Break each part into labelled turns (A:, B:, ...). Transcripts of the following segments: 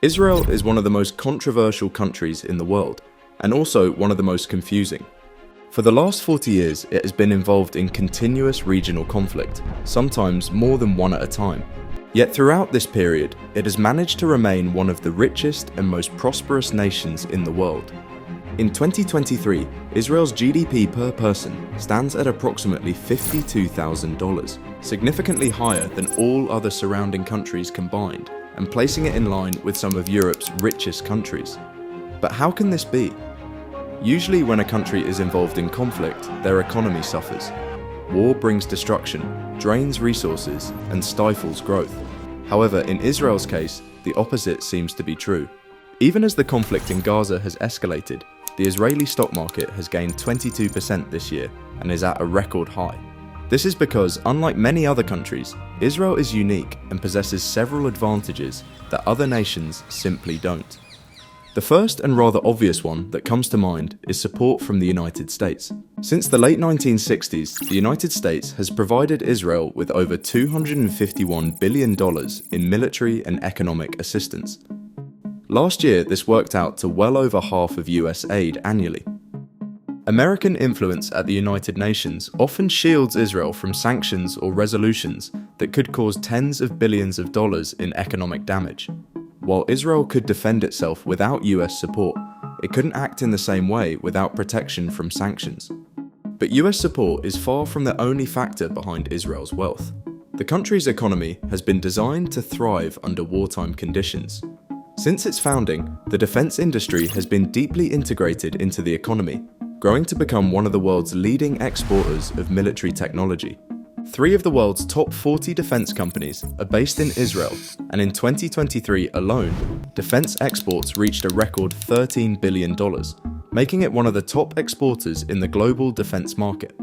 A: Israel is one of the most controversial countries in the world, and also one of the most confusing. For the last 40 years, it has been involved in continuous regional conflict, sometimes more than one at a time. Yet throughout this period, it has managed to remain one of the richest and most prosperous nations in the world. In 2023, Israel's GDP per person stands at approximately $52,000, significantly higher than all other surrounding countries combined, and placing it in line with some of Europe's richest countries. But how can this be? Usually when a country is involved in conflict, their economy suffers. War brings destruction, drains resources, and stifles growth. However, in Israel's case, the opposite seems to be true. Even as the conflict in Gaza has escalated, the Israeli stock market has gained 22% this year and is at a record high. This is because, unlike many other countries, Israel is unique and possesses several advantages that other nations simply don't. The first and rather obvious one that comes to mind is support from the United States. Since the late 1960s, the United States has provided Israel with over $251 billion in military and economic assistance. Last year, this worked out to well over half of US aid annually. American influence at the United Nations often shields Israel from sanctions or resolutions that could cause tens of billions of dollars in economic damage. While Israel could defend itself without US support, it couldn't act in the same way without protection from sanctions. But US support is far from the only factor behind Israel's wealth. The country's economy has been designed to thrive under wartime conditions. Since its founding, the defense industry has been deeply integrated into the economy, growing to become one of the world's leading exporters of military technology. 3 of the world's top 40 defense companies are based in Israel, and in 2023 alone, defense exports reached a record $13 billion, making it one of the top exporters in the global defense market.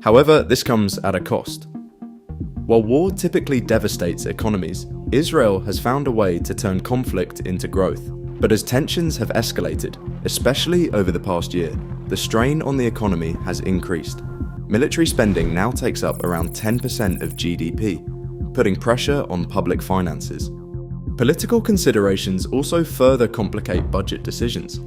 A: However, this comes at a cost. While war typically devastates economies, Israel has found a way to turn conflict into growth. But as tensions have escalated, especially over the past year, the strain on the economy has increased. Military spending now takes up around 10% of GDP, putting pressure on public finances. Political considerations also further complicate budget decisions.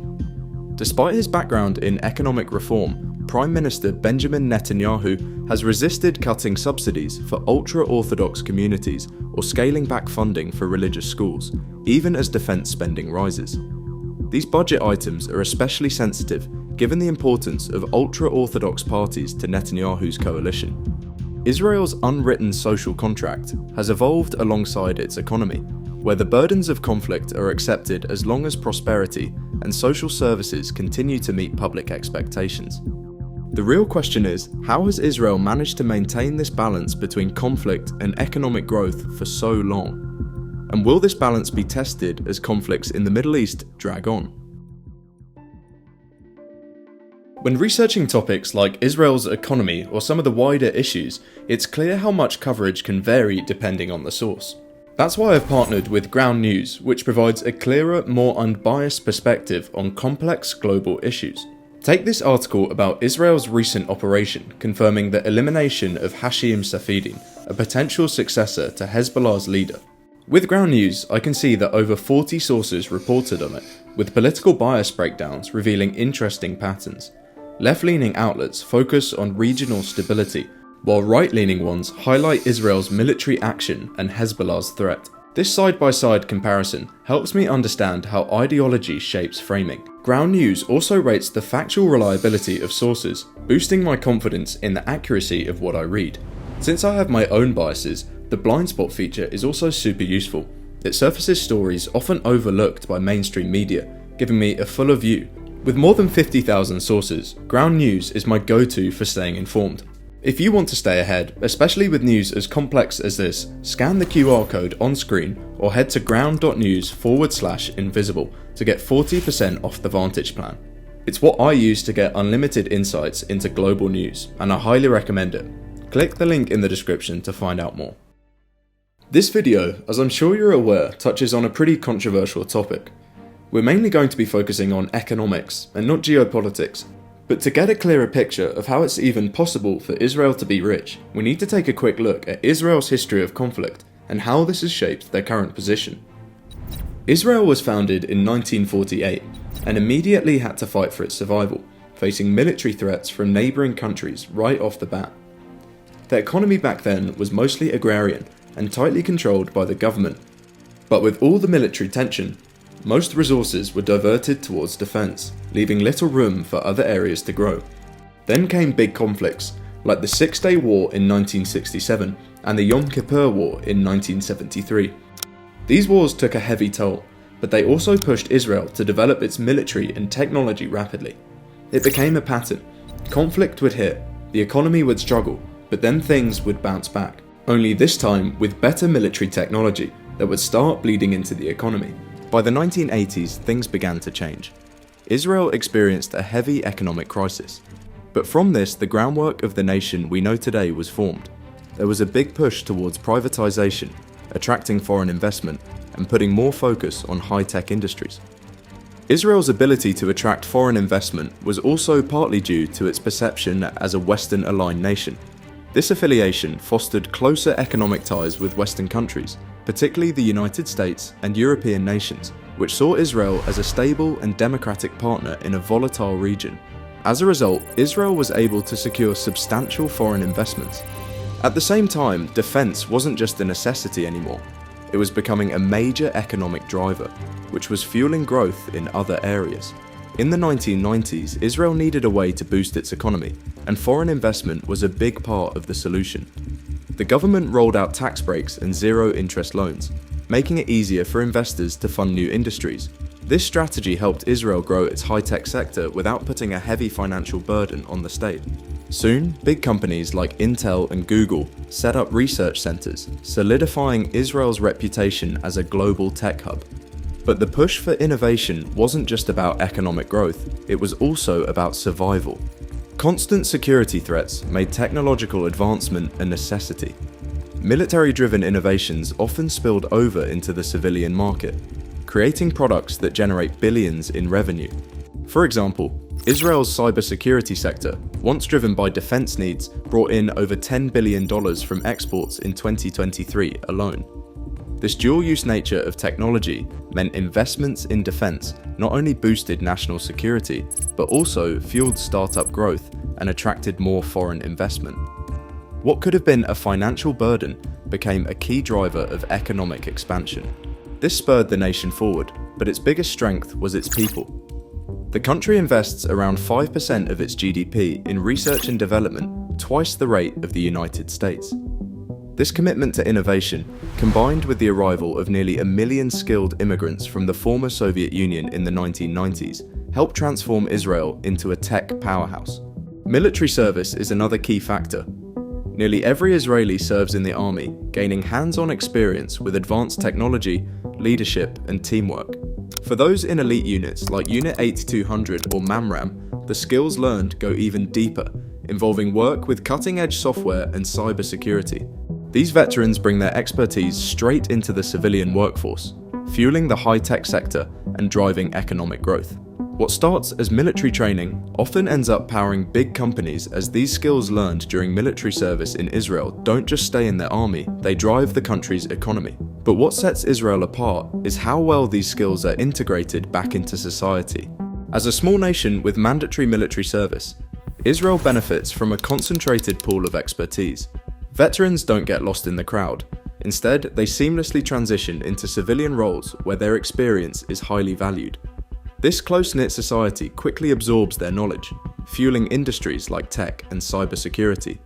A: Despite his background in economic reform, Prime Minister Benjamin Netanyahu has resisted cutting subsidies for ultra-Orthodox communities or scaling back funding for religious schools, even as defense spending rises. These budget items are especially sensitive given the importance of ultra-Orthodox parties to Netanyahu's coalition. Israel's unwritten social contract has evolved alongside its economy, where the burdens of conflict are accepted as long as prosperity and social services continue to meet public expectations. The real question is, how has Israel managed to maintain this balance between conflict and economic growth for so long? And will this balance be tested as conflicts in the Middle East drag on? When researching topics like Israel's economy or some of the wider issues, it's clear how much coverage can vary depending on the source. That's why I've partnered with Ground News, which provides a clearer, more unbiased perspective on complex global issues. Take this article about Israel's recent operation confirming the elimination of Hashim Safedin, a potential successor to Hezbollah's leader. With Ground News, I can see that over 40 sources reported on it, with political bias breakdowns revealing interesting patterns. Left-leaning outlets focus on regional stability, while right-leaning ones highlight Israel's military action and Hezbollah's threat. This side-by-side comparison helps me understand how ideology shapes framing. Ground News also rates the factual reliability of sources, boosting my confidence in the accuracy of what I read. Since I have my own biases, the blind spot feature is also super useful. It surfaces stories often overlooked by mainstream media, giving me a fuller view. With more than 50,000 sources, Ground News is my go-to for staying informed. If you want to stay ahead, especially with news as complex as this, scan the QR code on screen or head to ground.news/invisible to get 40% off the Vantage plan. It's what I use to get unlimited insights into global news, and I highly recommend it. Click the link in the description to find out more. This video, as I'm sure you're aware, touches on a pretty controversial topic. We're mainly going to be focusing on economics and not geopolitics. But to get a clearer picture of how it's even possible for Israel to be rich, we need to take a quick look at Israel's history of conflict and how this has shaped their current position. Israel was founded in 1948 and immediately had to fight for its survival, facing military threats from neighbouring countries right off the bat. The economy back then was mostly agrarian and tightly controlled by the government, but with all the military tension, most resources were diverted towards defence, leaving little room for other areas to grow. Then came big conflicts, like the Six-Day War in 1967 and the Yom Kippur War in 1973. These wars took a heavy toll, but they also pushed Israel to develop its military and technology rapidly. It became a pattern. Conflict would hit, the economy would struggle, but then things would bounce back, only this time with better military technology that would start bleeding into the economy. By the 1980s, things began to change. Israel experienced a heavy economic crisis. But from this, the groundwork of the nation we know today was formed. There was a big push towards privatization, attracting foreign investment, and putting more focus on high-tech industries. Israel's ability to attract foreign investment was also partly due to its perception as a Western-aligned nation. This affiliation fostered closer economic ties with Western countries, particularly the United States and European nations, which saw Israel as a stable and democratic partner in a volatile region. As a result, Israel was able to secure substantial foreign investments. At the same time, defense wasn't just a necessity anymore. It was becoming a major economic driver, which was fueling growth in other areas. In the 1990s, Israel needed a way to boost its economy, and foreign investment was a big part of the solution. The government rolled out tax breaks and zero-interest loans, making it easier for investors to fund new industries. This strategy helped Israel grow its high-tech sector without putting a heavy financial burden on the state. Soon, big companies like Intel and Google set up research centers, solidifying Israel's reputation as a global tech hub. But the push for innovation wasn't just about economic growth, it was also about survival. Constant security threats made technological advancement a necessity. Military-driven innovations often spilled over into the civilian market, creating products that generate billions in revenue. For example, Israel's cybersecurity sector, once driven by defense needs, brought in over $10 billion from exports in 2023 alone. This dual-use nature of technology meant investments in defense not only boosted national security, but also fueled startup growth and attracted more foreign investment. What could have been a financial burden became a key driver of economic expansion. This spurred the nation forward, but its biggest strength was its people. The country invests around 5% of its GDP in research and development, twice the rate of the United States. This commitment to innovation, combined with the arrival of nearly 1 million skilled immigrants from the former Soviet Union in the 1990s, helped transform Israel into a tech powerhouse. Military service is another key factor. Nearly every Israeli serves in the army, gaining hands-on experience with advanced technology, leadership, and teamwork. For those in elite units like Unit 8200 or MAMRAM, the skills learned go even deeper, involving work with cutting-edge software and cybersecurity. These veterans bring their expertise straight into the civilian workforce, fueling the high-tech sector and driving economic growth. What starts as military training often ends up powering big companies, as these skills learned during military service in Israel don't just stay in their army, they drive the country's economy. But what sets Israel apart is how well these skills are integrated back into society. As a small nation with mandatory military service, Israel benefits from a concentrated pool of expertise. Veterans don't get lost in the crowd. Instead, they seamlessly transition into civilian roles where their experience is highly valued. This close-knit society quickly absorbs their knowledge, fueling industries like tech and cybersecurity.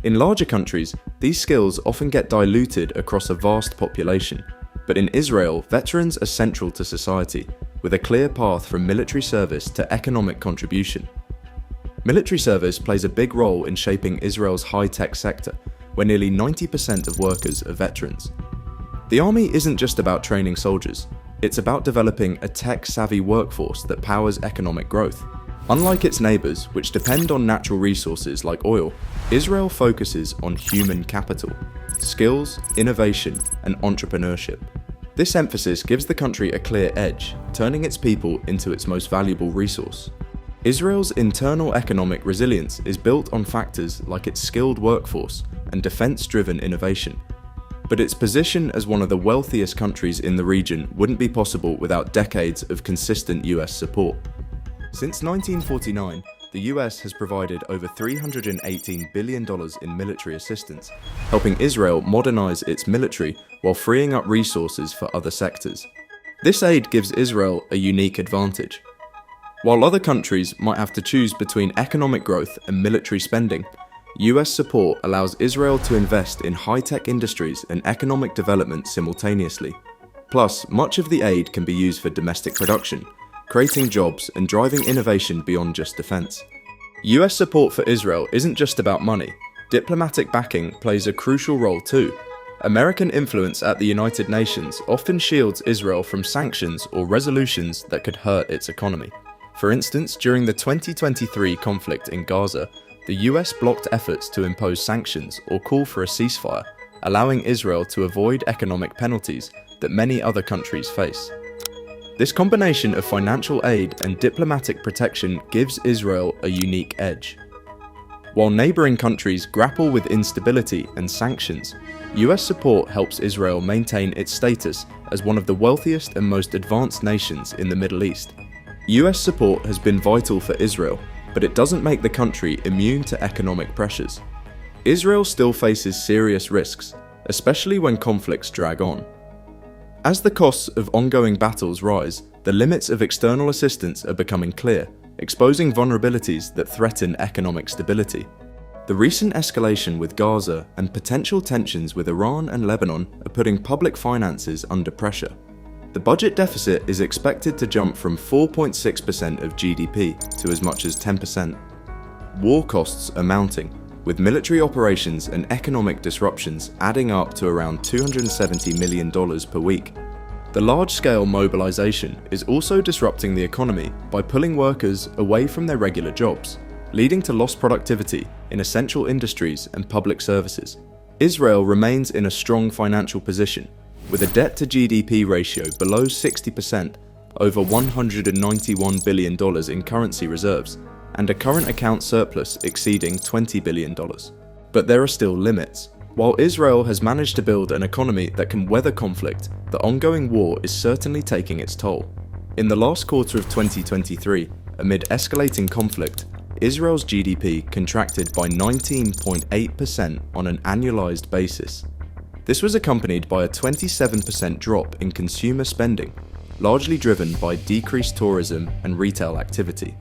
A: In larger countries, these skills often get diluted across a vast population, but in Israel, veterans are central to society, with a clear path from military service to economic contribution. Military service plays a big role in shaping Israel's high-tech sector, where nearly 90% of workers are veterans. The army isn't just about training soldiers, it's about developing a tech-savvy workforce that powers economic growth. Unlike its neighbours, which depend on natural resources like oil, Israel focuses on human capital, skills, innovation, and entrepreneurship. This emphasis gives the country a clear edge, turning its people into its most valuable resource. Israel's internal economic resilience is built on factors like its skilled workforce and defense-driven innovation. But its position as one of the wealthiest countries in the region wouldn't be possible without decades of consistent US support. Since 1949, the US has provided over $318 billion in military assistance, helping Israel modernize its military while freeing up resources for other sectors. This aid gives Israel a unique advantage. While other countries might have to choose between economic growth and military spending, US support allows Israel to invest in high-tech industries and economic development simultaneously. Plus, much of the aid can be used for domestic production, creating jobs and driving innovation beyond just defense. US support for Israel isn't just about money. Diplomatic backing plays a crucial role too. American influence at the United Nations often shields Israel from sanctions or resolutions that could hurt its economy. For instance, during the 2023 conflict in Gaza, the US blocked efforts to impose sanctions or call for a ceasefire, allowing Israel to avoid economic penalties that many other countries face. This combination of financial aid and diplomatic protection gives Israel a unique edge. While neighbouring countries grapple with instability and sanctions, US support helps Israel maintain its status as one of the wealthiest and most advanced nations in the Middle East. US support has been vital for Israel, but it doesn't make the country immune to economic pressures. Israel still faces serious risks, especially when conflicts drag on. As the costs of ongoing battles rise, the limits of external assistance are becoming clear, exposing vulnerabilities that threaten economic stability. The recent escalation with Gaza and potential tensions with Iran and Lebanon are putting public finances under pressure. The budget deficit is expected to jump from 4.6% of GDP to as much as 10%. War costs are mounting, with military operations and economic disruptions adding up to around $270 million per week. The large-scale mobilization is also disrupting the economy by pulling workers away from their regular jobs, leading to lost productivity in essential industries and public services. Israel remains in a strong financial position, with a debt-to-GDP ratio below 60%, over $191 billion in currency reserves, and a current account surplus exceeding $20 billion. But there are still limits. While Israel has managed to build an economy that can weather conflict, the ongoing war is certainly taking its toll. In the last quarter of 2023, amid escalating conflict, Israel's GDP contracted by 19.8% on an annualized basis. This was accompanied by a 27% drop in consumer spending, largely driven by decreased tourism and retail activity,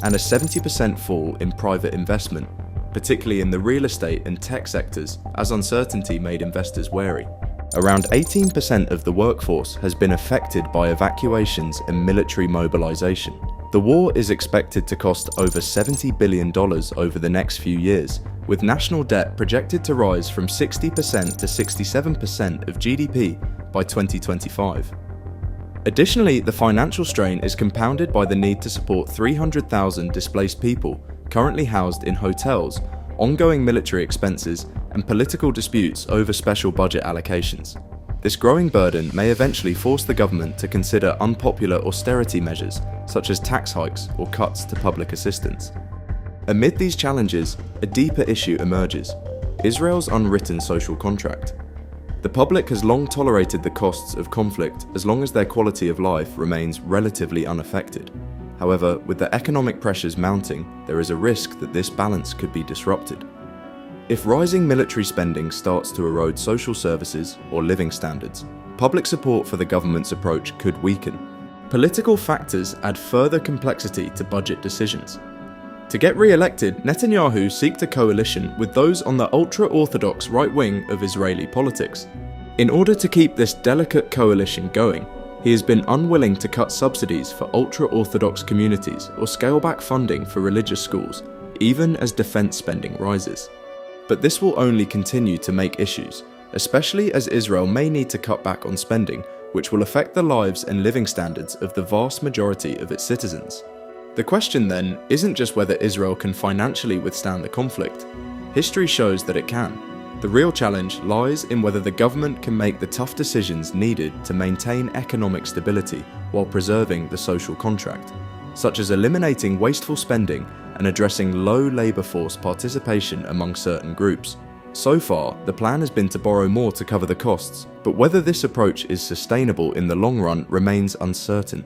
A: and a 70% fall in private investment, particularly in the real estate and tech sectors, as uncertainty made investors wary. Around 18% of the workforce has been affected by evacuations and military mobilization. The war is expected to cost over $70 billion over the next few years, with national debt projected to rise from 60% to 67% of GDP by 2025. Additionally, the financial strain is compounded by the need to support 300,000 displaced people currently housed in hotels, ongoing military expenses, and political disputes over special budget allocations. This growing burden may eventually force the government to consider unpopular austerity measures, such as tax hikes or cuts to public assistance. Amid these challenges, a deeper issue emerges: Israel's unwritten social contract. The public has long tolerated the costs of conflict as long as their quality of life remains relatively unaffected. However, with the economic pressures mounting, there is a risk that this balance could be disrupted. If rising military spending starts to erode social services or living standards, public support for the government's approach could weaken. Political factors add further complexity to budget decisions. To get re-elected, Netanyahu seeked a coalition with those on the ultra-orthodox right wing of Israeli politics. In order to keep this delicate coalition going, he has been unwilling to cut subsidies for ultra-orthodox communities or scale back funding for religious schools, even as defense spending rises. But this will only continue to make issues, especially as Israel may need to cut back on spending, which will affect the lives and living standards of the vast majority of its citizens. The question then isn't just whether Israel can financially withstand the conflict. History shows that it can. The real challenge lies in whether the government can make the tough decisions needed to maintain economic stability while preserving the social contract, such as eliminating wasteful spending and addressing low labour force participation among certain groups. So far, the plan has been to borrow more to cover the costs, but whether this approach is sustainable in the long run remains uncertain.